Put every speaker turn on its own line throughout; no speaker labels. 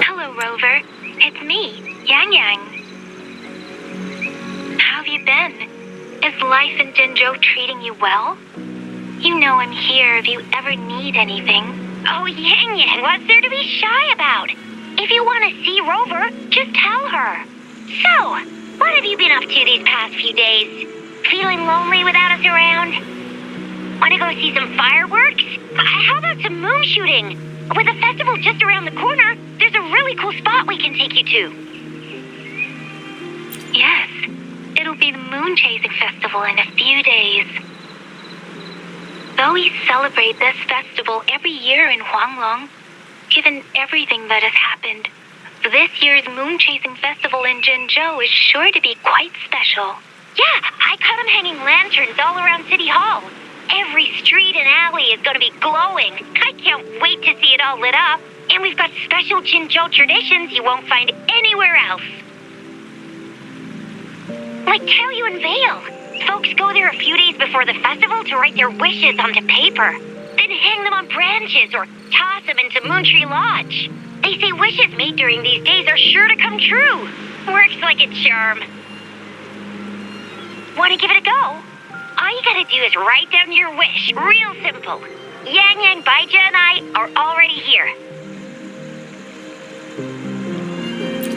Hello, Rover. It's me, Yang Yang. How have you been? Is life in Jinzhou treating you well? You know I'm here if you ever need anything. Oh, Yang Yang, what's there to be shy about? If you want to see Rover, just tell her. So, what have you been up to these past few days? Feeling lonely without us around? Want to go see some fireworks? How about some moon shooting? With the festival just around the corner, there's a really cool spot we can take you to. Yes, it'll be the Moon Chasing Festival in a few days. Though we celebrate this festival every year in Huanglong, given everything that has happened, this year's Moon Chasing Festival in Jinzhou is sure to be quite special. Yeah, I caught them hanging lanterns all around City Hall. Every street and alley is going to be glowing. I can't wait to see it all lit up. And we've got special Jinzhou traditions you won't find anywhere else. Like Taoyuan Vale. Folks go there a few days before the festival to write their wishes onto paper. Then hang them on branches or toss them into Moontree Lodge. They say wishes made during these days are sure to come true. Works like a charm. Want to give it a go? All you gotta do is write down your wish. Real simple. Yang Yang, Baija, and I are already here.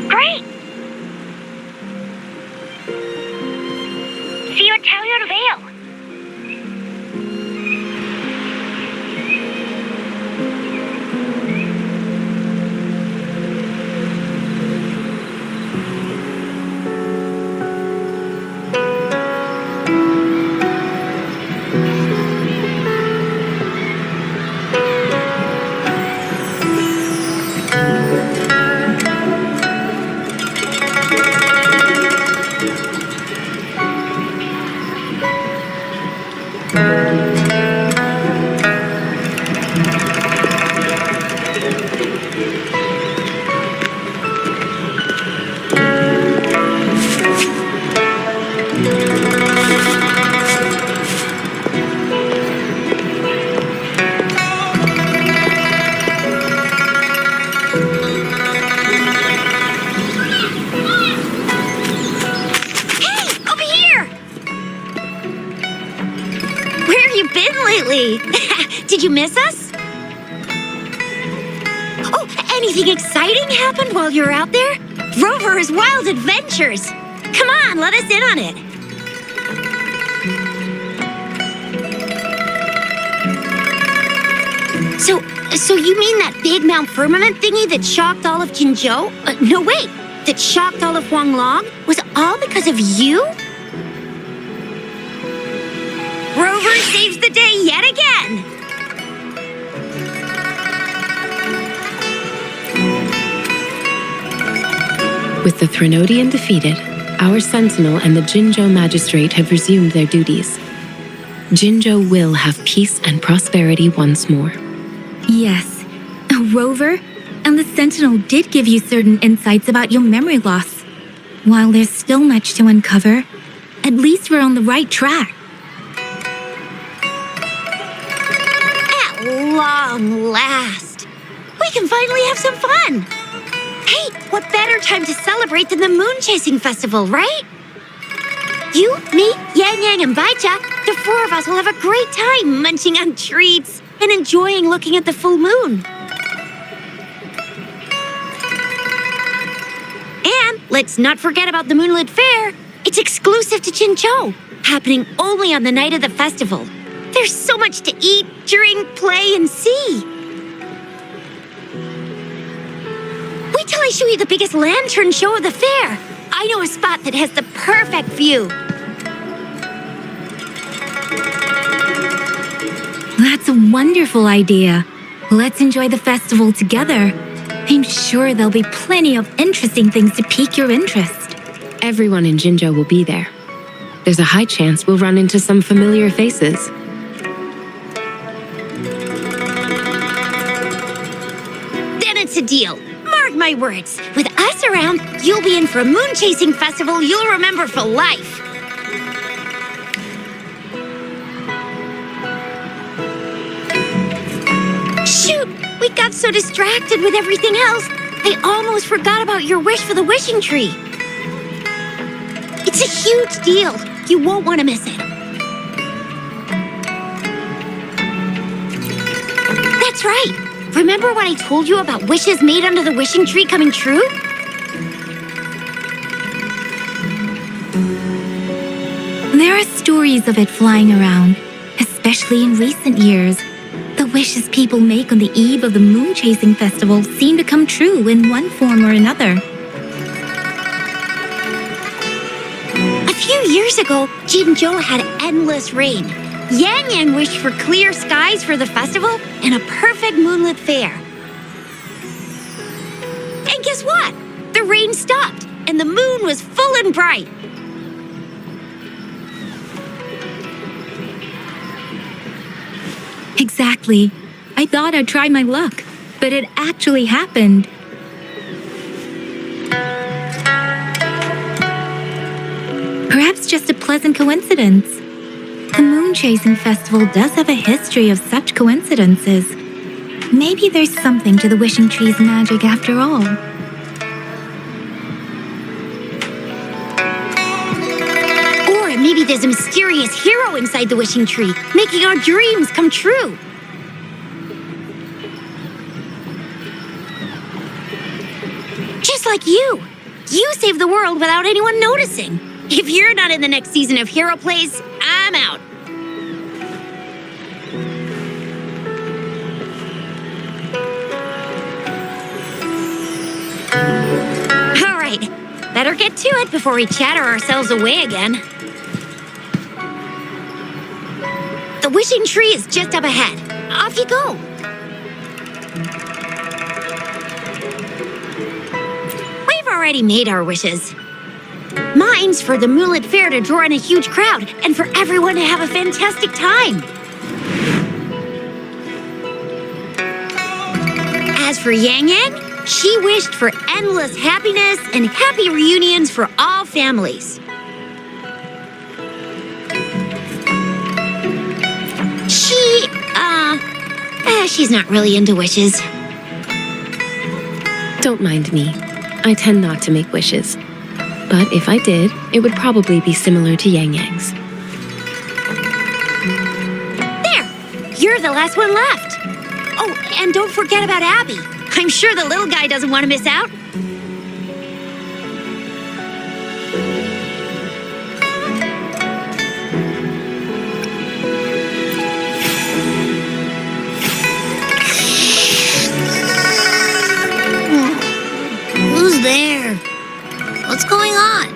Great! See you at Taoyuan Vale.
Did you miss us? Oh, anything exciting happened while you were out there? Rover's Wild Adventures! Come on, let us in on it! So you mean that big Mount Firmament thingy that shocked all of Jinzhou? No, wait! That shocked all of Huanglong? Was it all because of you? Rover saves the day yet again!
With the Threnodian defeated, our sentinel and the Jinzhou magistrate have resumed their duties. Jinzhou will have peace and prosperity once more.
Yes, Rover and the sentinel did give you certain insights about your memory loss. While there's still much to uncover, at least we're on the right track.
At long last, we can finally have some fun. Hey, what better time to celebrate than the Moon Chasing Festival, right? You, me, Yang Yang, and Baija, the four of us will have a great time munching on treats and enjoying looking at the full moon. And let's not forget about the Moonlit Fair. It's exclusive to Jinzhou, happening only on the night of the festival. There's so much to eat, drink, play, and see. Wait till I show you the biggest lantern show of the fair. I know a spot that has the perfect view.
That's a wonderful idea. Let's enjoy the festival together. I'm sure there'll be plenty of interesting things to pique your interest.
Everyone in Jinzhou will be there. there's a high chance we'll run into some familiar faces.
Then it's a deal. Mark my words. With us around, you'll be in for a moon-chasing festival you'll remember for life. Shoot! We got so distracted with everything else, I almost forgot about your wish for the wishing tree. It's a huge deal. You won't want to miss it. That's right. Remember what I told you about wishes made under the wishing tree coming true?
There are stories of it flying around, especially in recent years. The wishes people make on the eve of the moon-chasing festival seem to come true in one form or another.
A few years ago, Jinzhou had endless rain. Yang Yang wished for clear skies for the festival and a perfect moonlit fair. And guess what? The rain stopped and the moon was full and bright.
Exactly. I thought I'd try my luck, but it actually happened. Perhaps just a pleasant coincidence. The moon-chasing festival does have a history of such coincidences. Maybe there's something to the wishing tree's magic after all.
Or maybe there's a mysterious hero inside the wishing tree, making our dreams come true. Just like you. You saved the world without anyone noticing. If you're not in the next season of Hero Plays, I'm out. All right, better get to it before we chatter ourselves away again. The wishing tree is just up ahead. Off you go. We've already made our wishes. Mine's for the moonlit fair to draw in a huge crowd and for everyone to have a fantastic time. As for Yang Yang, she wished for endless happiness and happy reunions for all families. She's not really into wishes.
Don't mind me. I tend not to make wishes. But if I did, it would probably be similar to Yang Yang's.
There! You're the last one left. Oh, and don't forget about Abby. I'm sure the little guy doesn't want to miss out. Who's there? What's going on?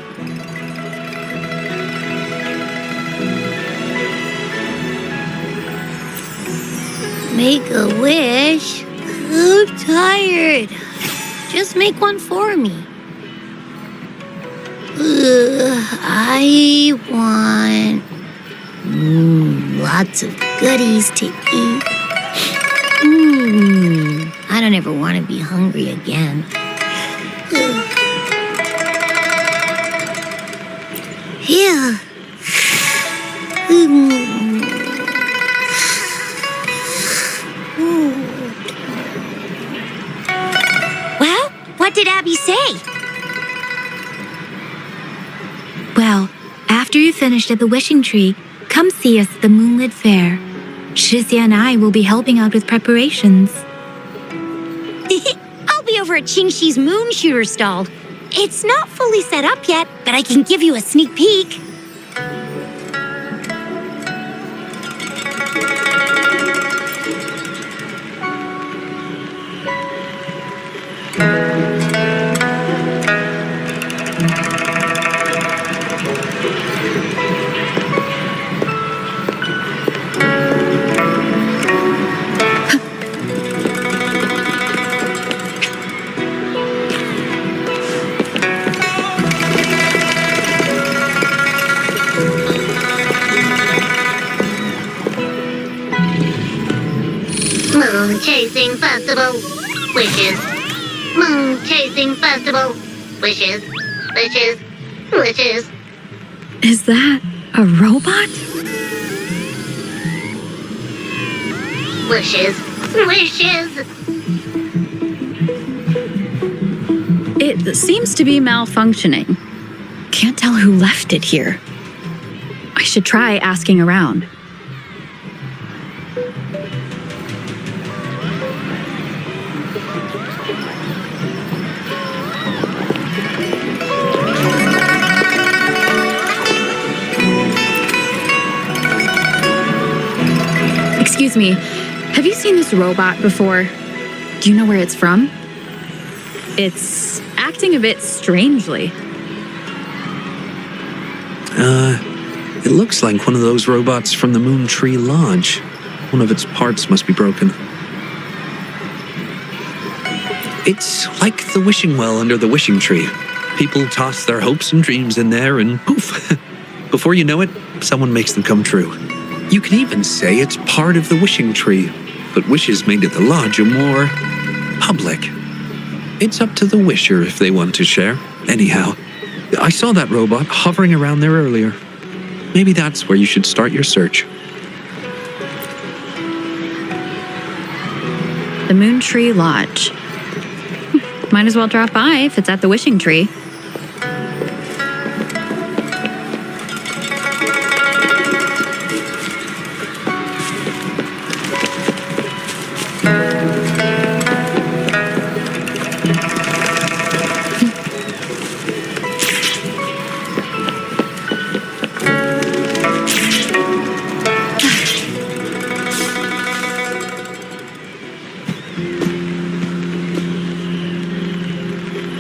Make a wish? I'm tired. Just make one for me. I want lots of goodies to eat. I don't ever want to be hungry again. Yeah. Well, what did Abby say?
Well, after you finished at the wishing tree, come see us at the moonlit fair. Shizia and I will be helping out with preparations.
I'll be over at Qingxi's moon shooter stall. It's not fully set up yet, but I can give you a sneak peek.
Moon Chasing Festival. Wishes. Moon Chasing Festival. Wishes. Wishes. Wishes.
Is that a robot?
Wishes. Wishes.
It seems to be malfunctioning. Can't tell who left it here. I should try asking around. Excuse me, have you seen this robot before? Do you know where it's from? It's acting a bit strangely.
It looks like one of those robots from the Moon Tree Lodge. One of its parts must be broken. It's like the wishing well under the wishing tree. People toss their hopes and dreams in there and poof. Before you know it, someone makes them come true. You can even say it's part of the wishing tree, but wishes made at the lodge are more public. It's up to the wisher if they want to share. Anyhow, I saw that robot hovering around there earlier. Maybe that's where you should start your search.
The Moon Tree Lodge. Might as well drop by if it's at the wishing tree.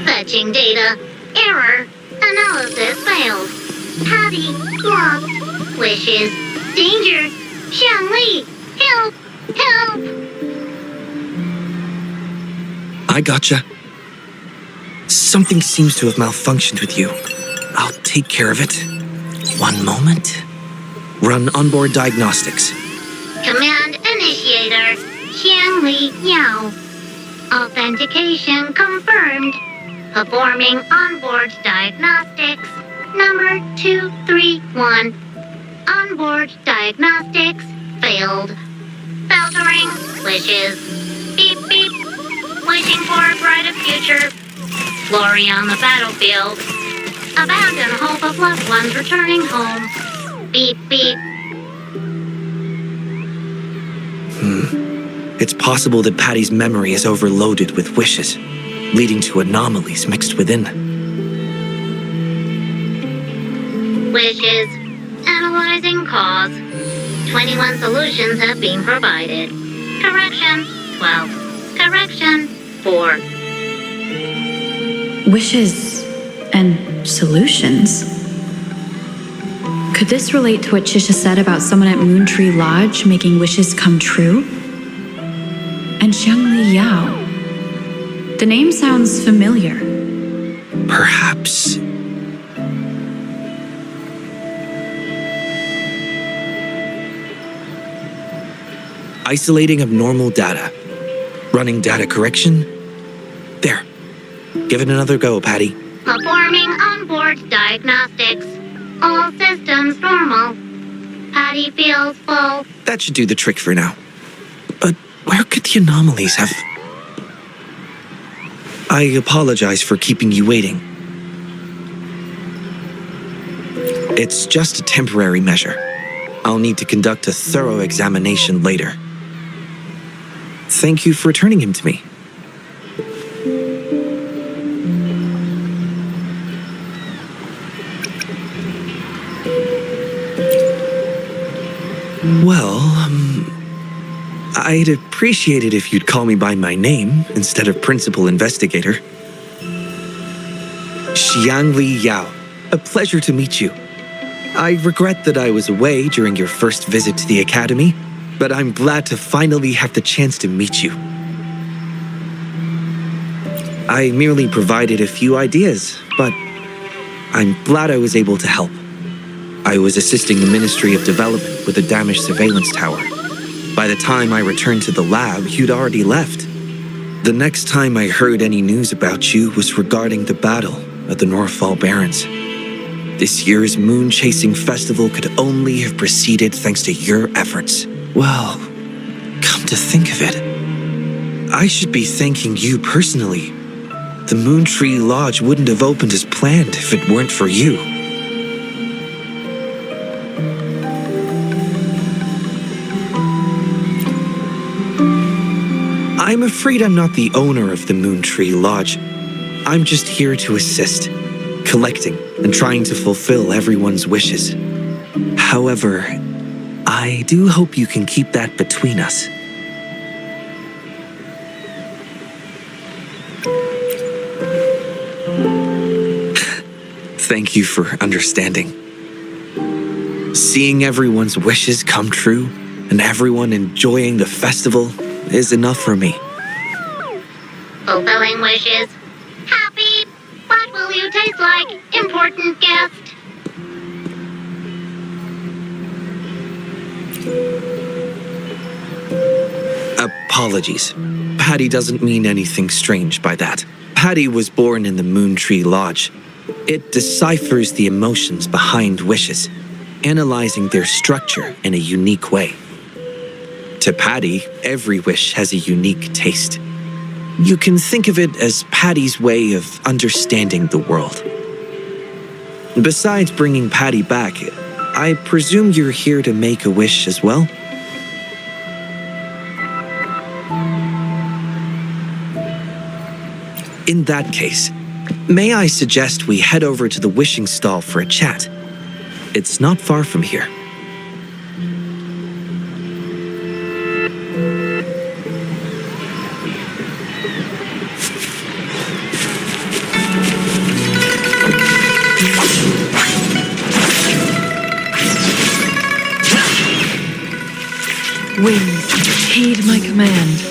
Fetching data. Error. Analysis failed. Patty lost. Wishes. Danger. Xiangli. Help. Help.
I gotcha. Something seems to have malfunctioned with you. I'll take care of it. One moment. Run onboard diagnostics.
Command initiator. Xiangli Yao. Authentication confirmed. Performing onboard diagnostics. Number 231. Onboard diagnostics failed. Filtering wishes. Beep beep. Wishing for a brighter future. Glory on the battlefield. Abandon hope of loved ones returning home. Beep beep.
It's possible that Patty's memory is overloaded with wishes, leading to anomalies mixed within.
Wishes. Analyzing cause. 21 solutions have been provided. Correction 12. Correction 4.
Wishes and solutions? Could this relate to what Chisha said about someone at Moon Tree Lodge making wishes come true? And Xiangli Yao. The name sounds familiar.
Perhaps. Isolating abnormal data. Running data correction. There. Give it another go, Patty.
Performing onboard diagnostics. All systems normal. Patty feels full.
That should do the trick for now. But where could the anomalies have... I apologize for keeping you waiting. It's just a temporary measure. I'll need to conduct a thorough examination later. Thank you for returning him to me. Well, I'd appreciate it if you'd call me by my name instead of Principal Investigator. Xiangli Yao, a pleasure to meet you. I regret that I was away during your first visit to the Academy, but I'm glad to finally have the chance to meet you. I merely provided a few ideas, but I'm glad I was able to help. I was assisting the Ministry of Development with a damaged surveillance tower. By the time I returned to the lab, you'd already left. The next time I heard any news about you was regarding the battle at the Northfall Barrens. This year's moon-chasing festival could only have proceeded thanks to your efforts. Well, come to think of it, I should be thanking you personally. The Moontree Lodge wouldn't have opened as planned if it weren't for you. I'm afraid I'm not the owner of the Moontree Lodge. I'm just here to assist, collecting and trying to fulfill everyone's wishes. However, I do hope you can keep that between us. Thank you for understanding. Seeing everyone's wishes come true and everyone enjoying the festival is enough for me.
Fulfilling wishes. Happy. What will you taste like, important guest?
Apologies. Patty doesn't mean anything strange by that. Patty was born in the Moontree Lodge. It deciphers the emotions behind wishes, analyzing their structure in a unique way. To Patty, every wish has a unique taste. You can think of it as Patty's way of understanding the world. Besides bringing Patty back, I presume you're here to make a wish as well? In that case, may I suggest we head over to the wishing stall for a chat? It's not far from here.
Winds, heed my command.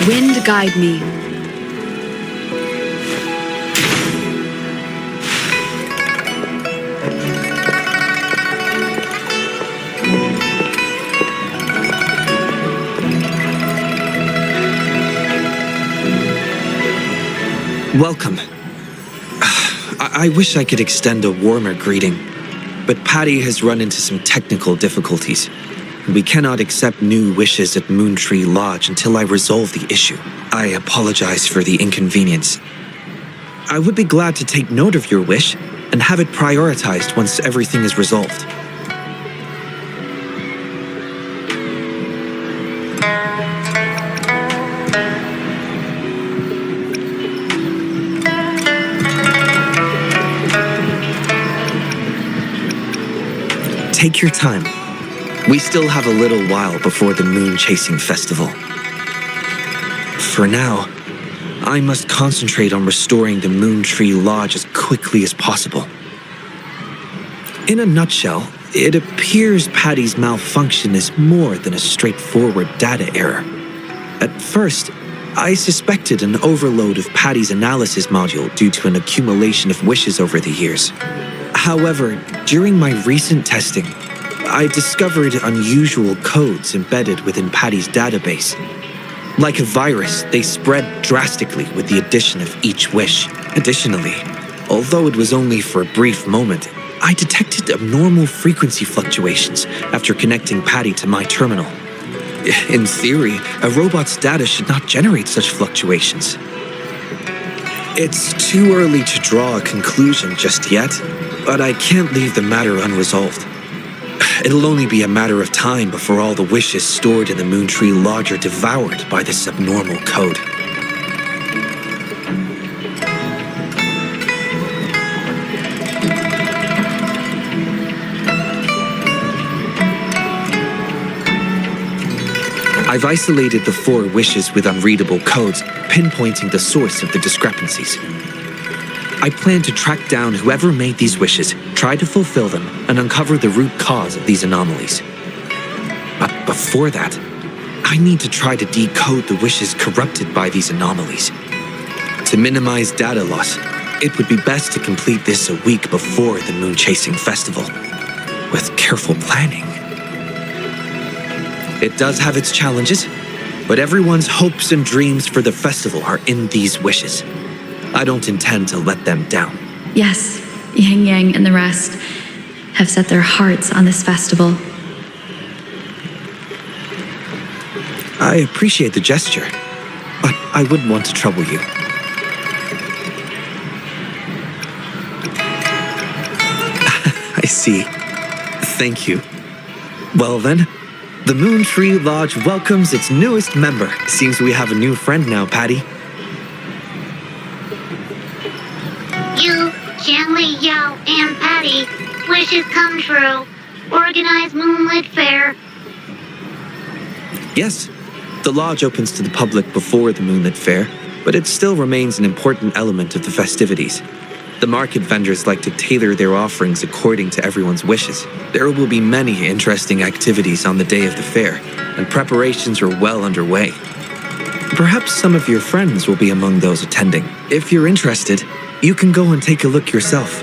Wind, guide me.
Welcome. I wish I could extend a warmer greeting, but Patty has run into some technical difficulties. We cannot accept new wishes at Moontree Lodge until I resolve the issue. I apologize for the inconvenience. I would be glad to take note of your wish and have it prioritized once everything is resolved. Take your time. We still have a little while before the moon-chasing festival. For now, I must concentrate on restoring the Moontree Lodge as quickly as possible. In a nutshell, it appears Patty's malfunction is more than a straightforward data error. At first, I suspected an overload of Patty's analysis module due to an accumulation of wishes over the years. However, during my recent testing, I discovered unusual codes embedded within Patty's database. Like a virus, they spread drastically with the addition of each wish. Additionally, although it was only for a brief moment, I detected abnormal frequency fluctuations after connecting Patty to my terminal. In theory, a robot's data should not generate such fluctuations. It's too early to draw a conclusion just yet, but I can't leave the matter unresolved. It'll only be a matter of time before all the wishes stored in the Moontree Lodge are devoured by this abnormal code. I've isolated the 4 wishes with unreadable codes, pinpointing the source of the discrepancies. I plan to track down whoever made these wishes, try to fulfill them, and uncover the root cause of these anomalies. But before that, I need to try to decode the wishes corrupted by these anomalies. To minimize data loss, it would be best to complete this a week before the Moon Chasing Festival. with careful planning. It does have its challenges, but everyone's hopes and dreams for the festival are in these wishes. I don't intend to let them down.
Yes, Yang Yang and the rest have set their hearts on this festival.
I appreciate the gesture, but I wouldn't want to trouble you. I see. Thank you. Well then, the Moon Tree Lodge welcomes its newest member. Seems we have a new friend now, Patty.
You, Xiangli, Yao, and Patty, wishes come true. Organize Moonlit Fair.
Yes, the lodge opens to the public before the Moonlit Fair, but it still remains an important element of the festivities. The market vendors like to tailor their offerings according to everyone's wishes. There will be many interesting activities on the day of the fair, and preparations are well underway. Perhaps some of your friends will be among those attending. If you're interested, you can go and take a look yourself.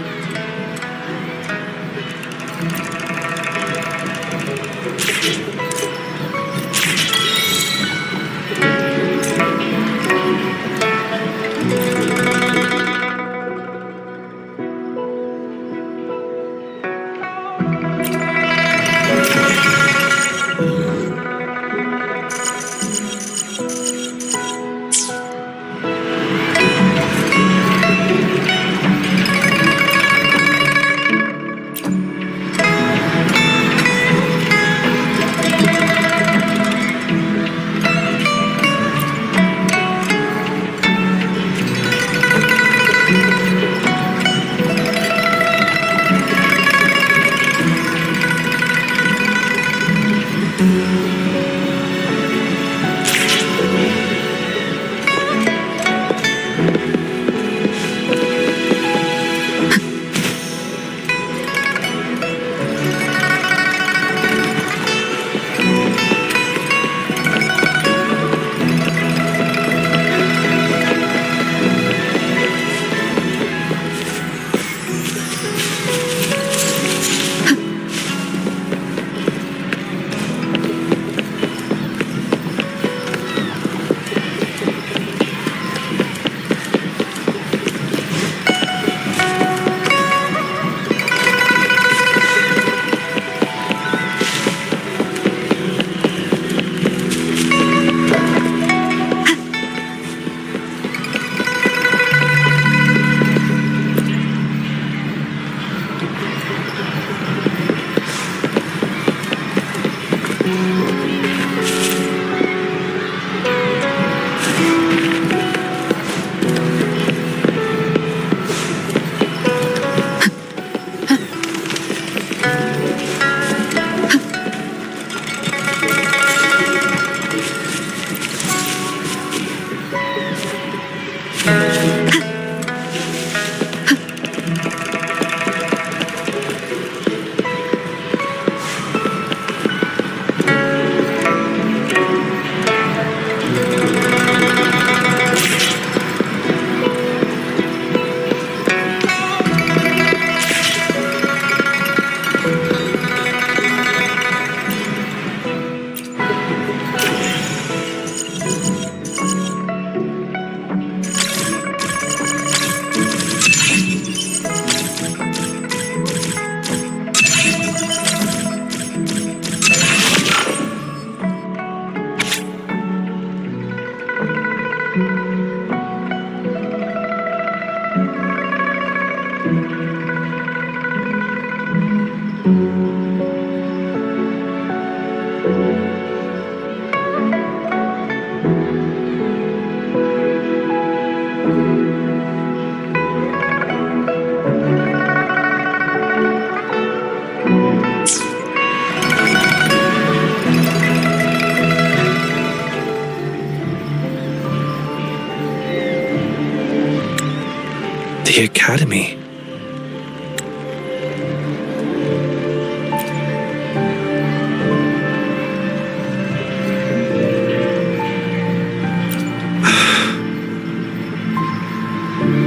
The Academy.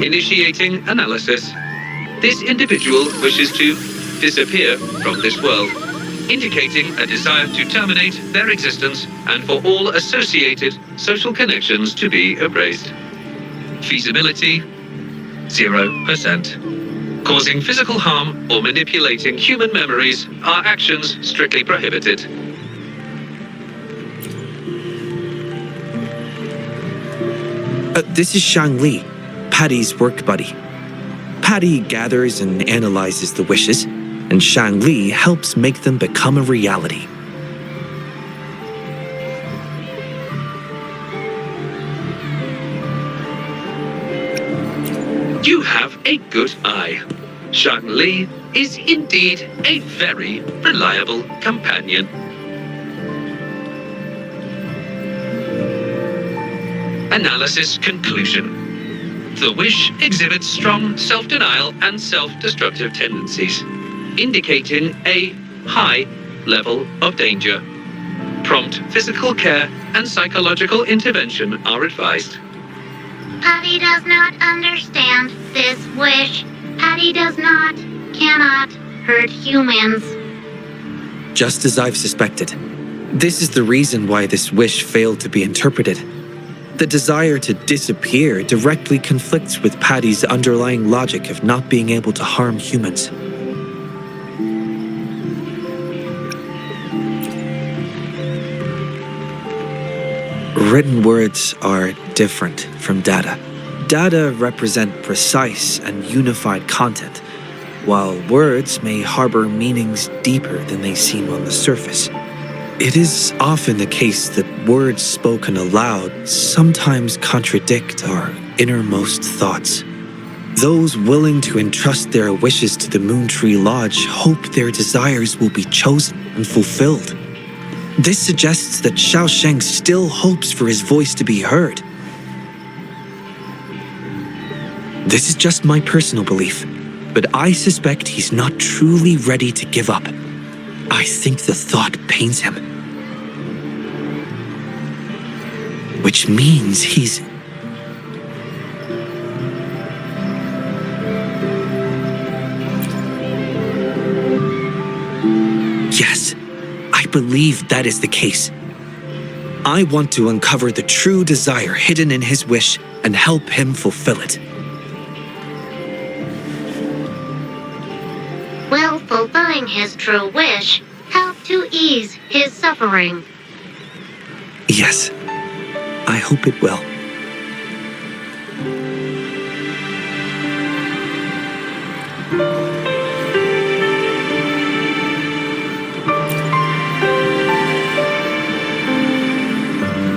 Initiating analysis. This individual wishes to disappear from this world, indicating a desire to terminate their existence and for all associated social connections to be erased. Feasibility, 0%. Causing physical harm or manipulating human memories are actions strictly prohibited.
This is Shangli, Patty's work buddy. Patty gathers and analyzes the wishes, and Shangli helps make them become a reality.
You have a good eye. Shangli is indeed a very reliable companion. Analysis conclusion. The wish exhibits strong self-denial and self-destructive tendencies, indicating a high level of danger. Prompt physical care and psychological intervention are advised.
Patty does not understand this wish. Patty cannot hurt humans.
Just as I've suspected. This is the reason why this wish failed to be interpreted. The desire to disappear directly conflicts with Patty's underlying logic of not being able to harm humans. Written words are different from data. Data represent precise and unified content, while words may harbor meanings deeper than they seem on the surface. It is often the case that words spoken aloud sometimes contradict our innermost thoughts. Those willing to entrust their wishes to the Moon Tree Lodge hope their desires will be chosen and fulfilled. This suggests that Xiaosheng still hopes for his voice to be heard. This is just my personal belief, but I suspect he's not truly ready to give up. I think the thought pains him. Which means he's... Yes, I believe that is the case. I want to uncover the true desire hidden in his wish and help him fulfill it.
Will fulfilling his true wish help to ease his suffering?
Yes, I hope it will.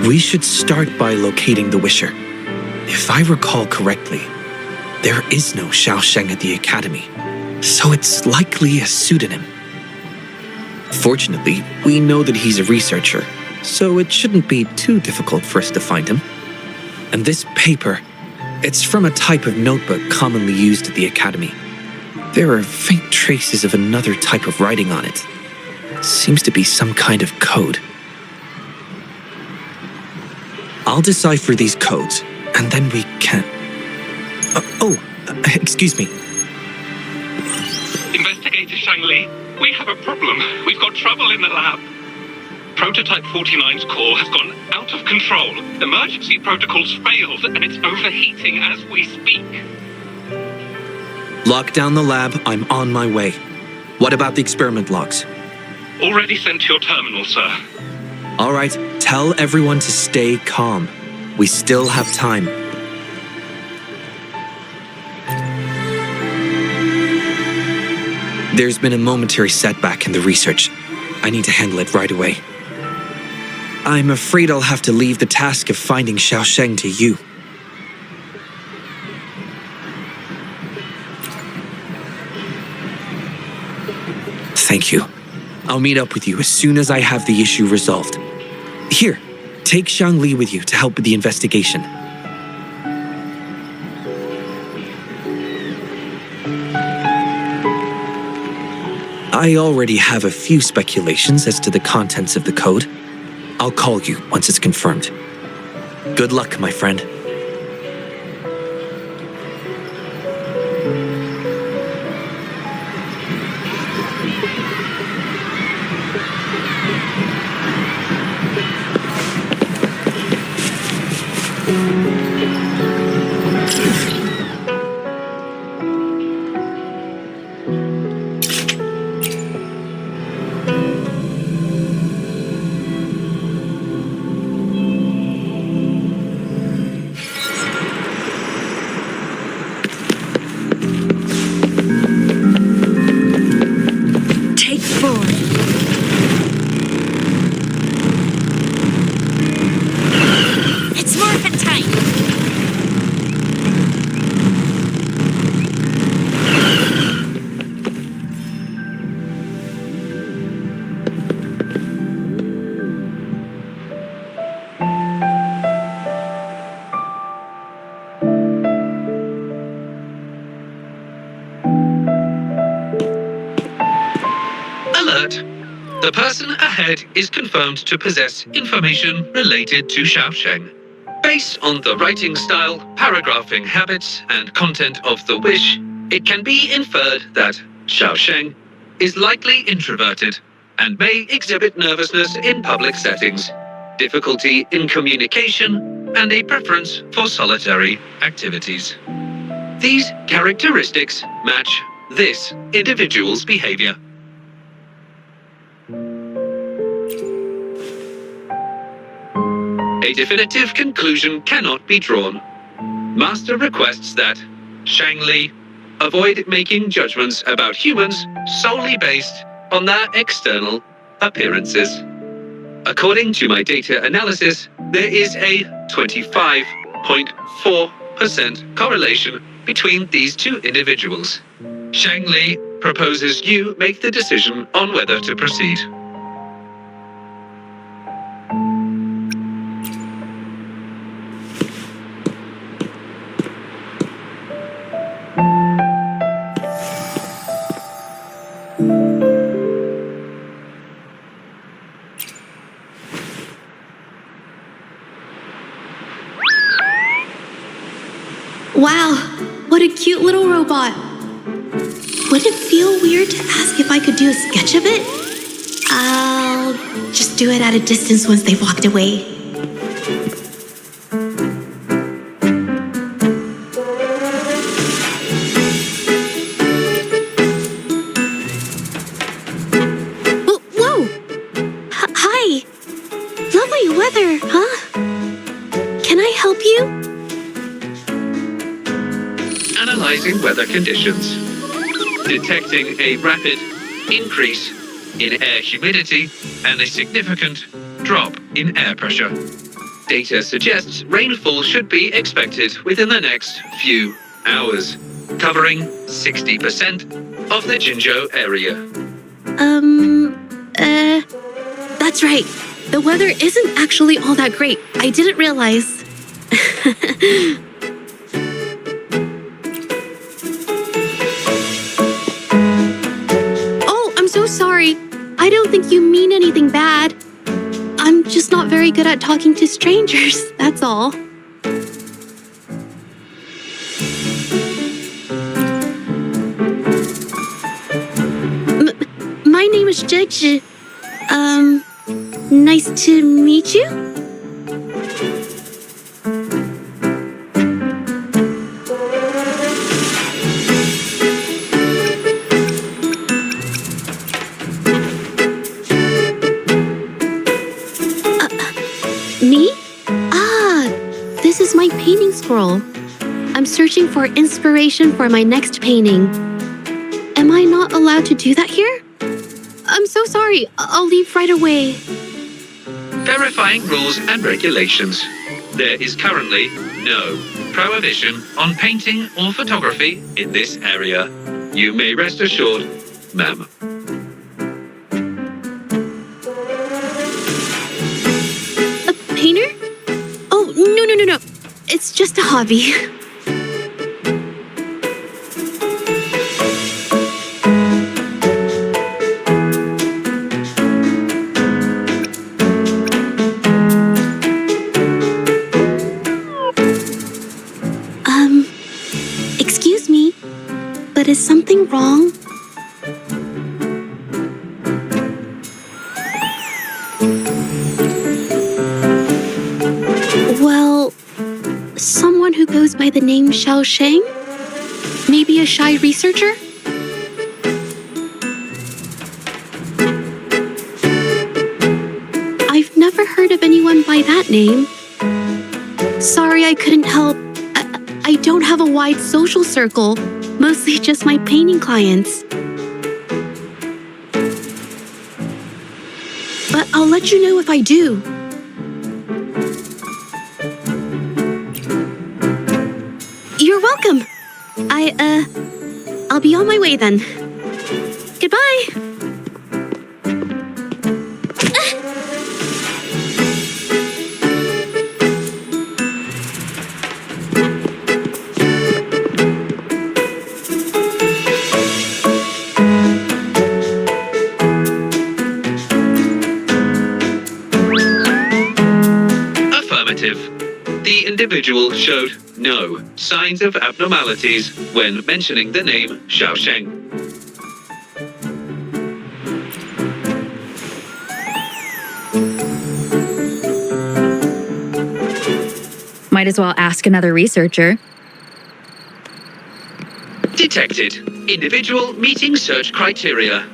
We should start by locating the wisher. If I recall correctly, there is no Xiaosheng at the academy, so it's likely a pseudonym. Fortunately, we know that he's a researcher, so it shouldn't be too difficult for us to find him. And this paper, it's from a type of notebook commonly used at the academy. There are faint traces of another type of writing on it. Seems to be some kind of code. I'll decipher these codes, and then we can... excuse me.
Investigator Shangli, we have a problem. We've got trouble in the lab. Prototype 49's core has gone out of control. Emergency protocols failed, and it's overheating as we speak.
Lock down the lab. I'm on my way. What about the experiment logs?
Already sent to your terminal, sir.
All right, tell everyone to stay calm. We still have time. There's been a momentary setback in the research. I need to handle it right away. I'm afraid I'll have to leave the task of finding Xiaosheng to you. Thank you. I'll meet up with you as soon as I have the issue resolved. Here, take Shangli with you to help with the investigation. I already have a few speculations as to the contents of the code. I'll call you once it's confirmed. Good luck, my friend.
Alert! The person ahead is confirmed to possess information related to Xiaosheng. Based on the writing style, paragraphing habits, and content of the wish, it can be inferred that Xiaosheng is likely introverted and may exhibit nervousness in public settings, difficulty in communication, and a preference for solitary activities. These characteristics match this individual's behavior. A definitive conclusion cannot be drawn. Master requests that Shang Li avoid making judgments about humans solely based on their external appearances. According to my data analysis, there is a 25.4% correlation between these two individuals. Shang Li proposes you make the decision on whether to proceed.
Wow, what a cute little robot. Would it feel weird to ask if I could do a sketch of it? I'll just do it at a distance once they've walked away.
Whoa! Hi! Lovely weather, huh? Can I help you?
Analyzing weather conditions. Detecting a rapid increase in air humidity and a significant drop in air pressure. Data suggests rainfall should be expected within the next few hours, covering 60% of the Jinzhou area.
That's right. The weather isn't actually all that great. I didn't realize. So sorry. I don't think you mean anything bad. I'm just not very good at talking to strangers, that's all. My name is Zhezhi. Nice to meet you. My painting scroll. I'm searching for inspiration for my next painting. Am I not allowed to do that here? I'm so sorry. I'll leave right away.
Verifying rules and regulations. There is currently no prohibition on painting or photography in this area. You may rest assured, ma'am.
A painter? Oh, no. It's just a hobby. Excuse me, but is something wrong? Well, someone who goes by the name Xiaosheng? Maybe a shy researcher? I've never heard of anyone by that name. Sorry I couldn't help. I don't have a wide social circle, mostly just my painting clients. But I'll let you know if I do. You're welcome. I'll be on my way then. Goodbye.
individual showed no signs of abnormalities when mentioning the name Xiaosheng.
Might as well ask another researcher.
Detected. Individual meeting search criteria.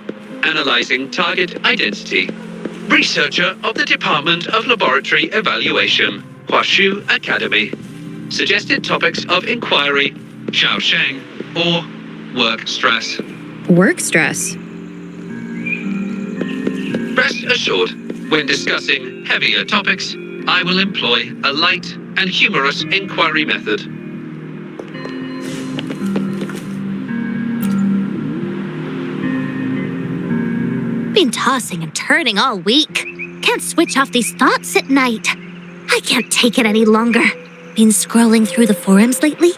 Analyzing target identity. Researcher of the Department of Laboratory Evaluation, Huashu Academy. Suggested topics of inquiry, Xiaosheng, or work stress.
Work stress?
Rest assured, when discussing heavier topics, I will employ a light and humorous inquiry method.
Been tossing and turning all week. Can't switch off these thoughts at night. I can't take it any longer. Been scrolling through the forums lately.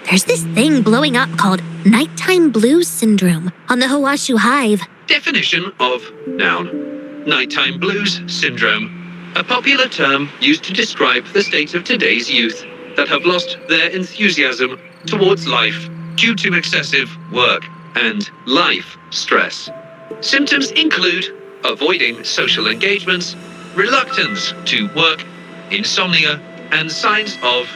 There's this thing blowing up called nighttime blues syndrome on the Hawashu Hive.
Definition of noun. Nighttime blues syndrome. A popular term used to describe the state of today's youth that have lost their enthusiasm towards life due to excessive work and life stress. Symptoms include avoiding social engagements, reluctance to work, insomnia, and signs of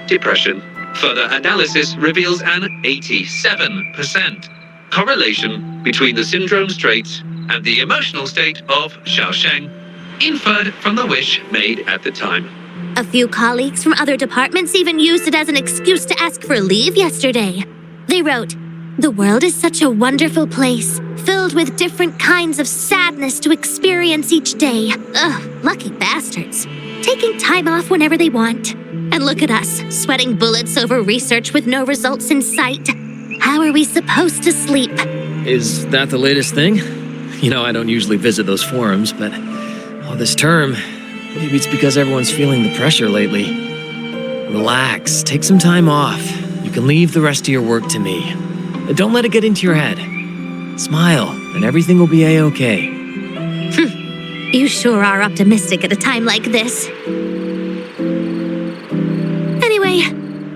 depression. Further analysis reveals an 87% correlation between the syndrome's traits and the emotional state of Xiaosheng, inferred from the wish made at the time.
A few colleagues from other departments even used it as an excuse to ask for leave yesterday. They wrote, "The world is such a wonderful place, filled with different kinds of sadness to experience each day. Ugh, lucky bastards. Taking time off whenever they want. And look at us, sweating bullets over research with no results in sight. How are we supposed to sleep?"
Is that the latest thing? You know, I don't usually visit those forums, but this term, maybe it's because everyone's feeling the pressure lately. Relax, take some time off. You can leave the rest of your work to me. Don't let it get into your head. Smile, and everything will be a-okay.
You sure are optimistic at a time like this. Anyway,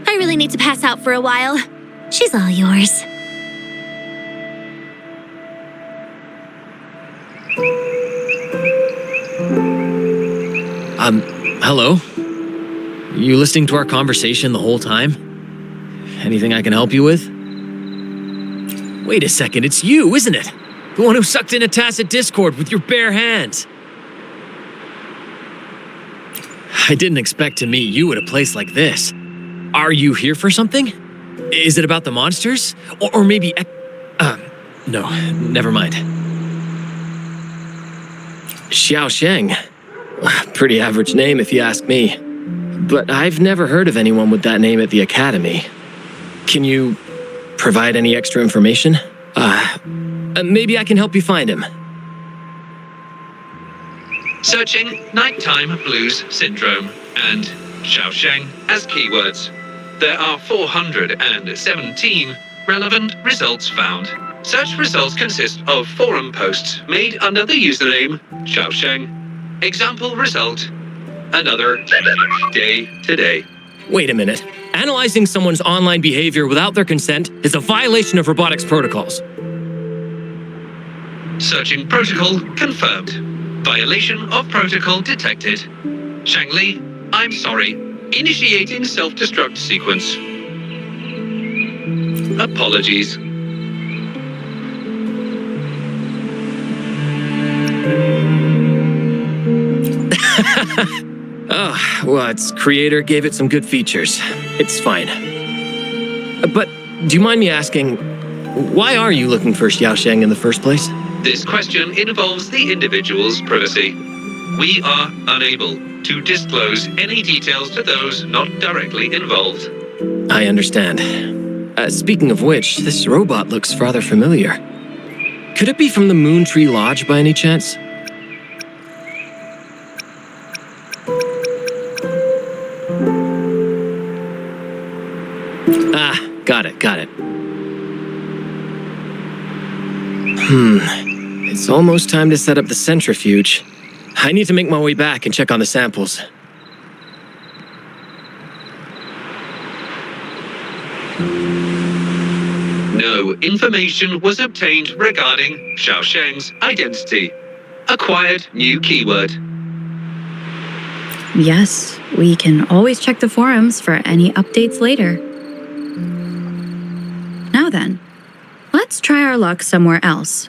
I really need to pass out for a while. She's all yours.
Hello? You listening to our conversation the whole time? Anything I can help you with? Wait a second, it's you, isn't it? The one who sucked in a tacit discord with your bare hands. I didn't expect to meet you at a place like this. Are you here for something? Is it about the monsters? Or maybe... no, never mind. Xiaosheng. Pretty average name if you ask me. But I've never heard of anyone with that name at the Academy. Can you provide any extra information? Maybe I can help you find him.
Searching nighttime blues syndrome and Xiaosheng as keywords. There are 417 relevant results found. Such results consist of forum posts made under the username Xiaosheng. Example result: another day today.
Wait a minute. Analyzing someone's online behavior without their consent is a violation of robotics protocols.
Searching protocol confirmed. Violation of protocol detected. Shangli, I'm sorry. Initiating self-destruct sequence. Apologies.
Oh, well, its creator gave it some good features. It's fine. But do you mind me asking, why are you looking for Xiaosheng in the first place?
This question involves the individual's privacy. We are unable to disclose any details to those not directly involved.
I understand. Speaking of which, this robot looks rather familiar. Could it be from the Moon Tree Lodge by any chance? Got it. It's almost time to set up the centrifuge. I need to make my way back and check on the samples.
No information was obtained regarding Xiaosheng's identity. Acquired new keyword.
Yes, we can always check the forums for any updates later. Now then, let's try our luck somewhere else.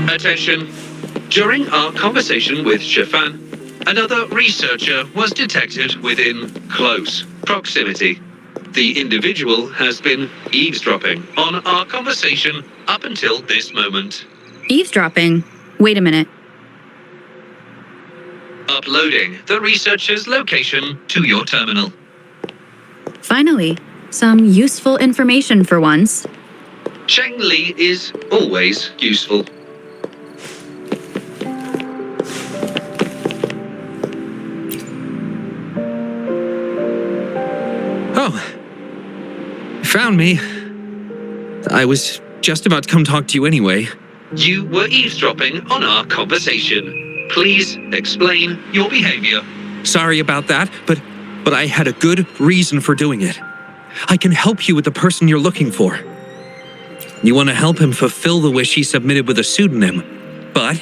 Attention. During our conversation with Shifan, another researcher was detected within close proximity. The individual has been eavesdropping on our conversation up until this moment.
Eavesdropping? Wait a minute.
Uploading the researcher's location to your terminal.
Finally, some useful information for once.
Cheng Li is always useful.
Oh, you found me. I was just about to come talk to you anyway.
You were eavesdropping on our conversation. Please explain your behavior.
Sorry about that, but I had a good reason for doing it. I can help you with the person you're looking for. You want to help him fulfill the wish he submitted with a pseudonym, but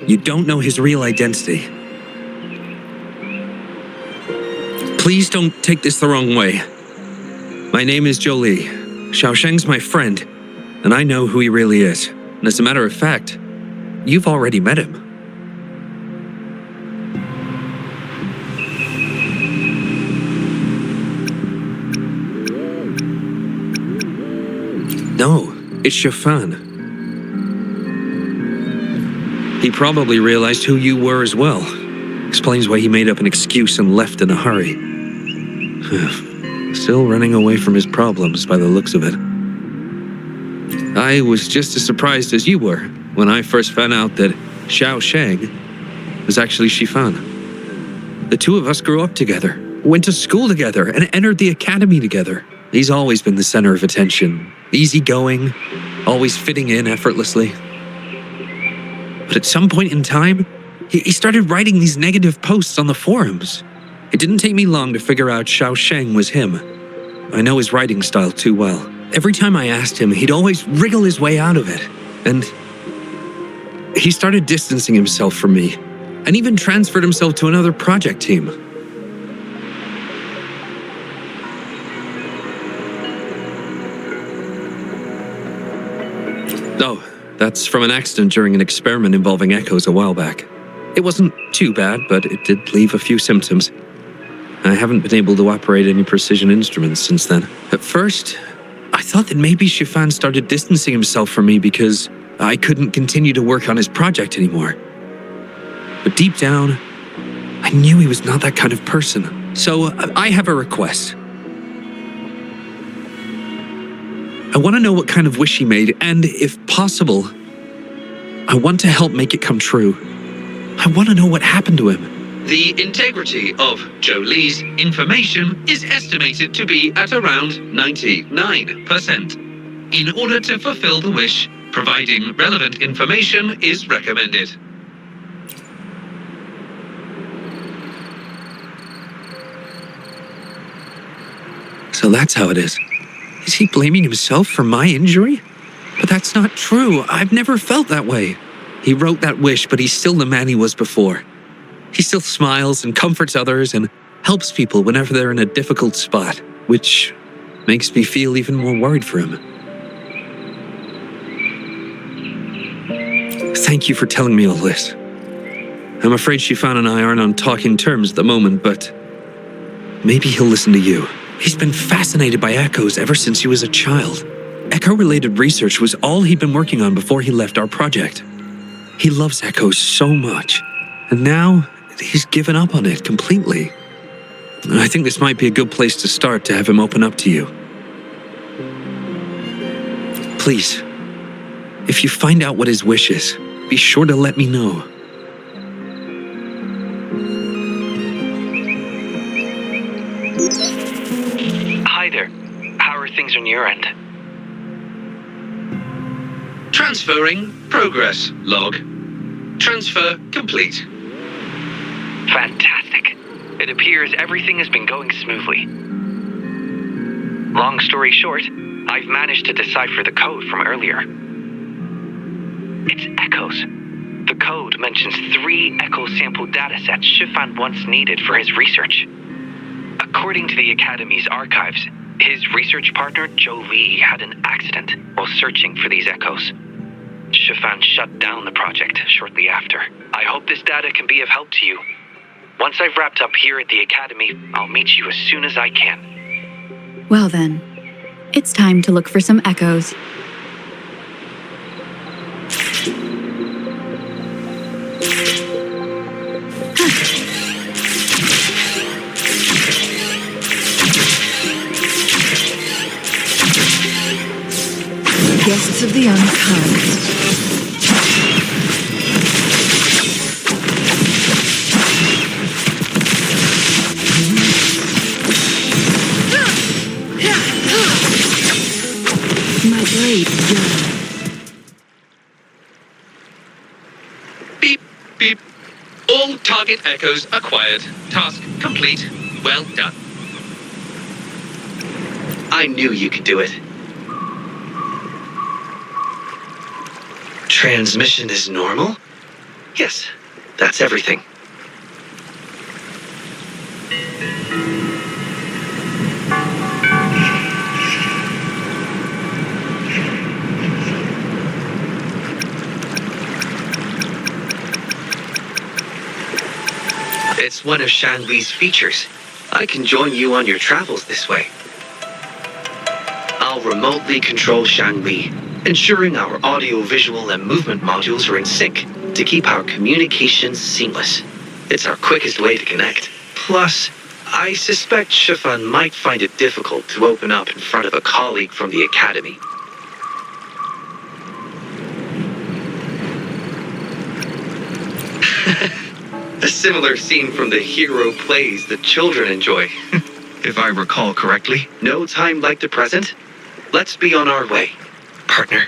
you don't know his real identity. Please don't take this the wrong way. My name is Jolie. Xiaosheng's my friend, and I know who he really is. And as a matter of fact, you've already met him. No, it's Shifan. He probably realized who you were as well. Explains why he made up an excuse and left in a hurry. Still running away from his problems by the looks of it. I was just as surprised as you were when I first found out that Xiaosheng was actually Shifan. The two of us grew up together, went to school together, and entered the academy together. He's always been the center of attention, easygoing, always fitting in effortlessly. But at some point in time, he started writing these negative posts on the forums. It didn't take me long to figure out Xiaosheng was him. I know his writing style too well. Every time I asked him, he'd always wriggle his way out of it. And he started distancing himself from me, and even transferred himself to another project team. Oh, that's from an accident during an experiment involving echoes a while back. It wasn't too bad, but it did leave a few symptoms. I haven't been able to operate any precision instruments since then. At first, I thought that maybe Shifan started distancing himself from me because I couldn't continue to work on his project anymore. But deep down, I knew he was not that kind of person. So I have a request. I want to know what kind of wish he made, and if possible, I want to help make it come true. I want to know what happened to him.
The integrity of Jolie's information is estimated to be at around 99%. In order to fulfill the wish, providing relevant information is recommended.
So that's how it is. Is he blaming himself for my injury? But that's not true. I've never felt that way. He wrote that wish, but he's still the man he was before. He still smiles and comforts others and helps people whenever they're in a difficult spot, which makes me feel even more worried for him. Thank you for telling me all this. I'm afraid Shifan and I aren't on talking terms at the moment, but maybe he'll listen to you. He's been fascinated by echoes ever since he was a child. Echo-related research was all he'd been working on before he left our project. He loves echoes so much, and now he's given up on it completely. I think this might be a good place to start to have him open up to you. Please, if you find out what his wish is, be sure to let me know.
Hi there. How are things on your end?
Transferring progress log. Transfer complete.
Fantastic. It appears everything has been going smoothly. Long story short, I've managed to decipher the code from earlier. It's echoes. The code mentions 3 echo sample datasets Shifan once needed for his research. According to the Academy's archives, his research partner, Joe Lee, had an accident while searching for these echoes. Shifan shut down the project shortly after. I hope this data can be of help to you. Once I've wrapped up here at the Academy, I'll meet you as soon as I can.
Well then, it's time to look for some echoes.
Guests of the unkind. My blade done.
Beep, beep. All target echoes acquired. Task complete. Well done.
I knew you could do it. Transmission is normal? Yes, that's everything. It's one of Shangli's features. I can join you on your travels this way. I'll remotely control Shangli, ensuring our audio, visual, and movement modules are in sync to keep our communications seamless. It's our quickest way to connect. Plus, I suspect Shifan might find it difficult to open up in front of a colleague from the Academy. A similar scene from the hero plays that children enjoy, if I recall correctly. No time like the present. Let's be on our way, partner.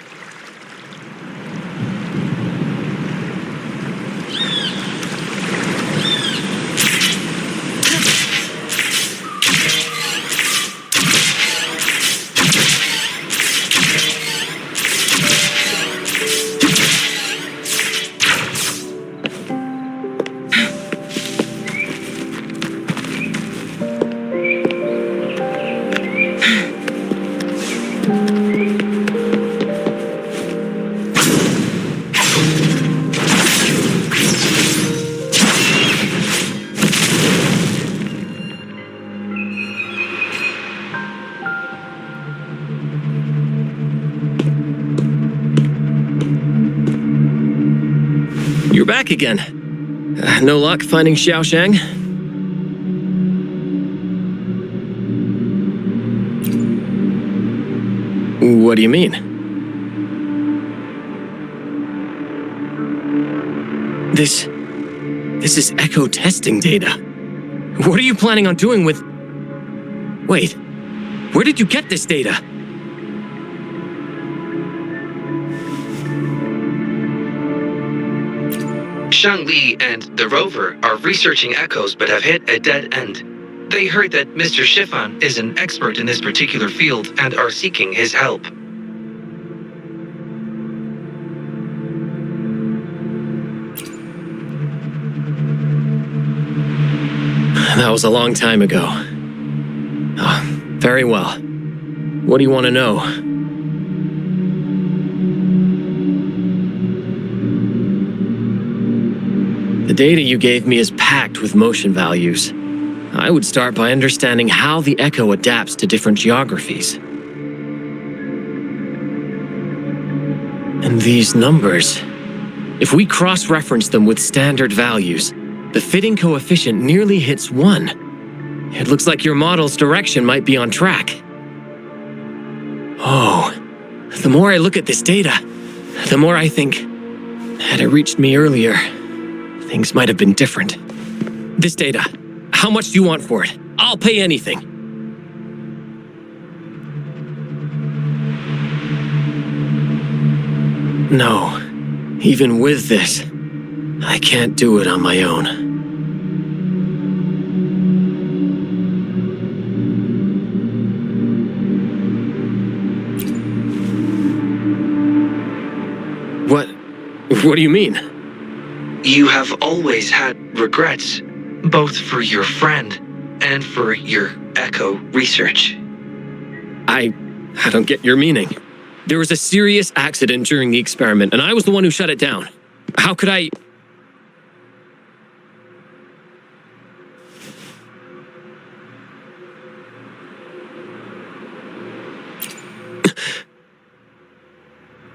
You're back again. No luck finding Xiaoshang? What do you mean? This is echo testing data. What are you planning on doing with... Wait, where did you get this data?
Shangli and the rover are researching echoes but have hit a dead end. They heard that Mr. Shifan is an expert in this particular field and are seeking his help.
That was a long time ago. Oh, very well. What do you want to know? The data you gave me is packed with motion values. I would start by understanding how the echo adapts to different geographies. And these numbers, if we cross-reference them with standard values, the fitting coefficient nearly hits 1. It looks like your model's direction might be on track. Oh, the more I look at this data, the more I think, had it reached me earlier, things might have been different. This data, how much do you want for it? I'll pay anything. No, even with this, I can't do it on my own. What do you mean?
You have always had regrets, both for your friend and for your echo research.
I don't get your meaning. There was a serious accident during the experiment, and I was the one who shut it down. How could I...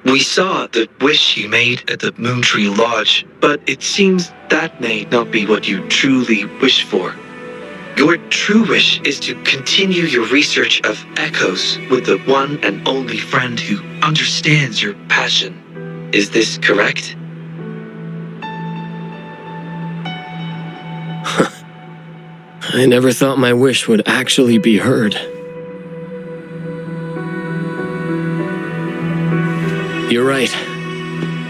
We saw the wish you made at the Moontree Lodge, but it seems that may not be what you truly wish for. Your true wish is to continue your research of echoes with the one and only friend who understands your passion. Is this correct?
I never thought my wish would actually be heard. You're right.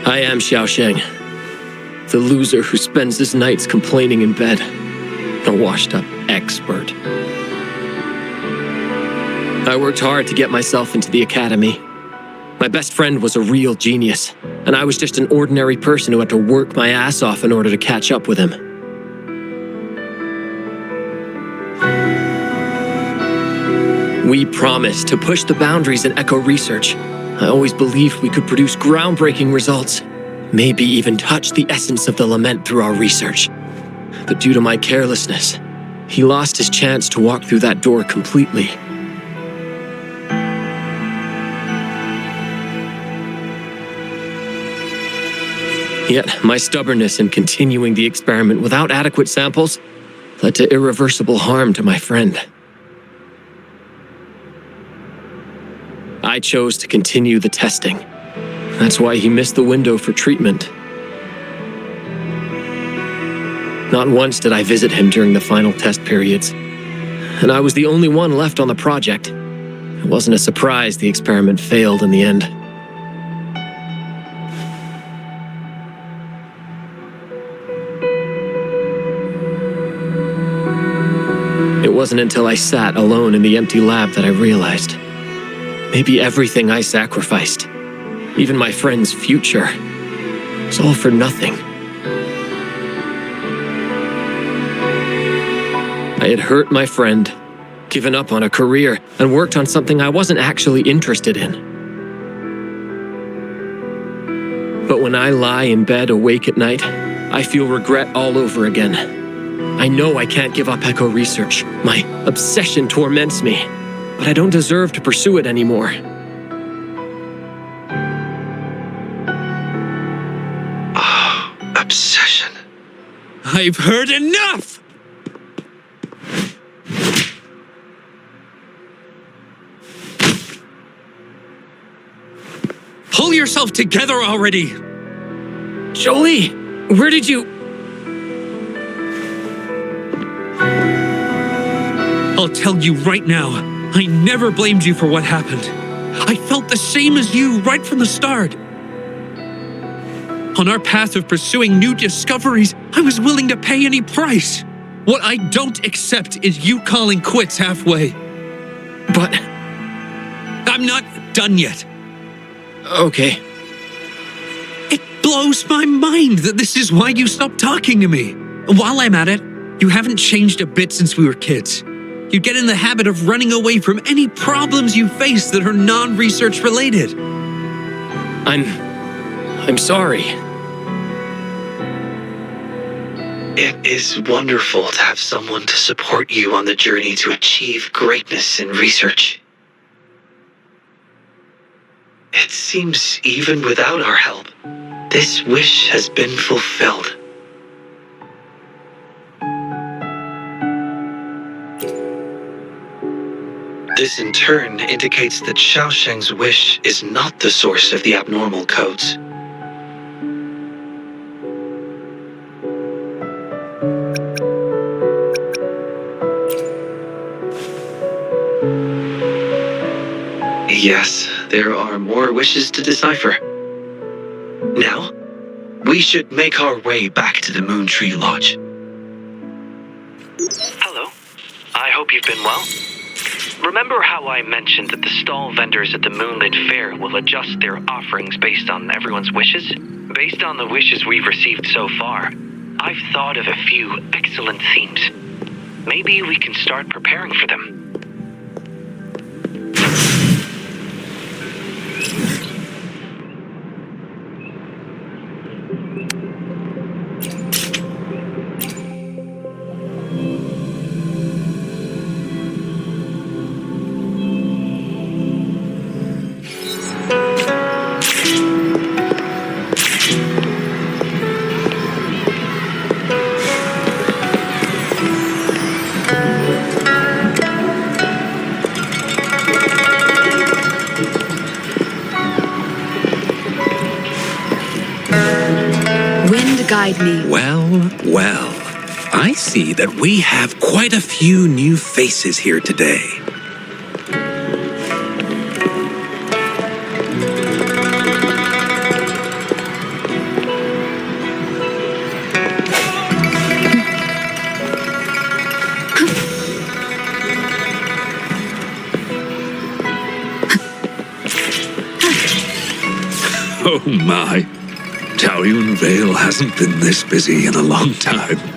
I am Xiaosheng, the loser who spends his nights complaining in bed. A washed-up expert. I worked hard to get myself into the academy. My best friend was a real genius, and I was just an ordinary person who had to work my ass off in order to catch up with him. We promised to push the boundaries in echo research. I always believed we could produce groundbreaking results, maybe even touch the essence of the lament through our research. But due to my carelessness, he lost his chance to walk through that door completely. Yet, my stubbornness in continuing the experiment without adequate samples led to irreversible harm to my friend. I chose to continue the testing. That's why he missed the window for treatment. Not once did I visit him during the final test periods, and I was the only one left on the project. It wasn't a surprise the experiment failed in the end. It wasn't until I sat alone in the empty lab that I realized maybe everything I sacrificed, even my friend's future, was all for nothing. I had hurt my friend, given up on a career, and worked on something I wasn't actually interested in. But when I lie in bed awake at night, I feel regret all over again. I know I can't give up echo research. My obsession torments me, but I don't deserve to pursue it anymore.
Oh, obsession.
I've heard enough! Pull yourself together already!
Jolie, where did you...
I'll tell you right now, I never blamed you for what happened. I felt the same as you right from the start. On our path of pursuing new discoveries, I was willing to pay any price. What I don't accept is you calling quits halfway.
But...
I'm not done yet.
Okay.
It blows my mind that this is why you stopped talking to me. While I'm at it, you haven't changed a bit since we were kids. You get in the habit of running away from any problems you face that are non-research related.
I'm sorry.
It is wonderful to have someone to support you on the journey to achieve greatness in research. It seems even without our help, this wish has been fulfilled. This in turn indicates that Xiaosheng's wish is not the source of the abnormal codes. Yes, there are more wishes to decipher. Now, we should make our way back to the Moontree Lodge. Hello. I hope you've been well.
Remember how I mentioned that the stall vendors at the Moonlit Fair will adjust their offerings based on everyone's wishes? Based on the wishes we've received so far, I've thought of a few excellent themes. Maybe we can start preparing for them.
Guide me.
Well, I see that we have quite a few new faces here today. Oh my. Taoyuan Vale hasn't been this busy in a long time.